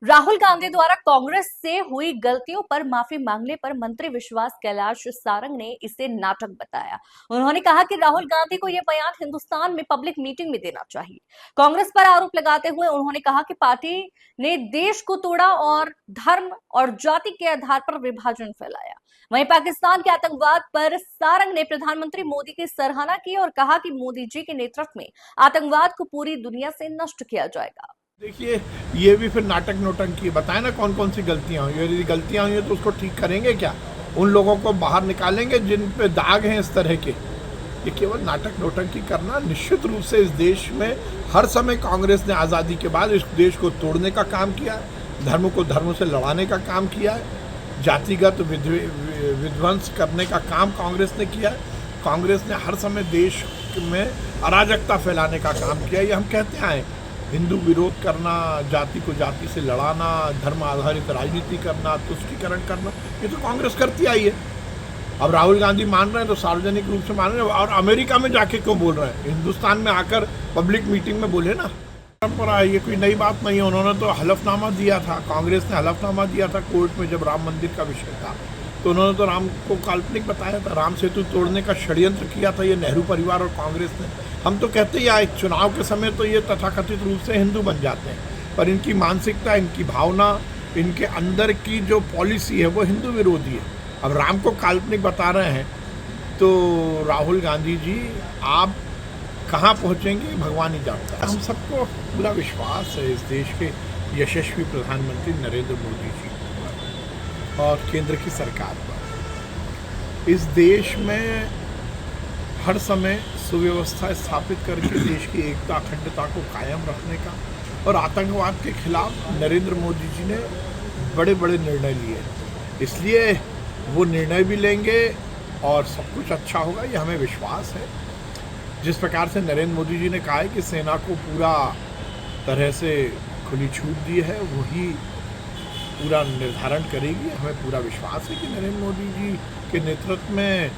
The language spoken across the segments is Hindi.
राहुल गांधी द्वारा कांग्रेस से हुई गलतियों पर माफी मांगने पर मंत्री विश्वास कैलाश सारंग ने इसे नाटक बताया। उन्होंने कहा कि राहुल गांधी को यह बयान हिंदुस्तान में पब्लिक मीटिंग में देना चाहिए। कांग्रेस पर आरोप लगाते हुए उन्होंने कहा कि पार्टी ने देश को तोड़ा और धर्म और जाति के आधार पर विभाजन फैलाया। वहीं पाकिस्तान के आतंकवाद पर सारंग ने प्रधानमंत्री मोदी की सराहना की और कहा कि मोदी जी के नेतृत्व में आतंकवाद को पूरी दुनिया से नष्ट किया जाएगा। देखिए, ये भी फिर नाटक नौटंकी बताए ना कौन कौन सी गलतियां हुई। यदि गलतियां हुई हैं तो उसको ठीक करेंगे क्या? उन लोगों को बाहर निकालेंगे जिन पे दाग हैं इस तरह के। ये केवल नाटक नौटंकी करना। निश्चित रूप से इस देश में हर समय कांग्रेस ने आज़ादी के बाद इस देश को तोड़ने का काम किया है, धर्म को धर्म से लड़ाने का काम किया है, जातिगत विध्वंस करने का काम कांग्रेस ने किया है। कांग्रेस ने हर समय देश में अराजकता फैलाने का काम किया। ये हम कहते आए, हिंदू विरोध करना, जाति को जाति से लड़ाना, धर्म आधारित राजनीति करना, तुष्टीकरण करना, ये तो कांग्रेस करती आई है। अब राहुल गांधी मान रहे हैं तो सार्वजनिक रूप से मान रहे हैं, और अमेरिका में जाके क्यों बोल रहे हैं? हिंदुस्तान में आकर पब्लिक मीटिंग में बोले ना। परंपरा है, ये कोई नई बात नहीं है। उन्होंने तो हलफनामा दिया था, कांग्रेस ने हलफनामा दिया था कोर्ट में जब राम मंदिर का विषय था। तो उन्होंने तो राम को काल्पनिक बताया था, राम सेतु तोड़ने का षड्यंत्र किया था ये नेहरू परिवार और कांग्रेस ने। हम तो कहते ही आए, चुनाव के समय तो ये तथाकथित रूप से हिंदू बन जाते हैं, पर इनकी मानसिकता, इनकी भावना, इनके अंदर की जो पॉलिसी है वो हिंदू विरोधी है। अब राम को काल्पनिक बता रहे हैं तो राहुल गांधी जी आप कहाँ पहुँचेंगे भगवान ही जानता है। हम सबको पूरा विश्वास है इस देश के यशस्वी प्रधानमंत्री नरेंद्र मोदी जी और केंद्र की सरकार पर। इस देश में हर समय सुव्यवस्था स्थापित करके देश की एकता अखंडता को कायम रखने का, और आतंकवाद के खिलाफ नरेंद्र मोदी जी ने बड़े बड़े निर्णय लिए। इसलिए वो निर्णय भी लेंगे और सब कुछ अच्छा होगा, ये हमें विश्वास है। जिस प्रकार से नरेंद्र मोदी जी ने कहा है कि सेना को पूरा तरह से खुली छूट दी है, वही पूरा निर्धारण करेगी। हमें पूरा विश्वास है कि नरेंद्र मोदी जी के नेतृत्व में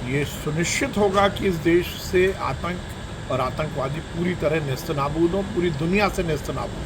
ये सुनिश्चित होगा कि इस देश से आतंक और आतंकवादी पूरी तरह नेस्तनाबूद हो, पूरी दुनिया से नेस्तनाबूद हो।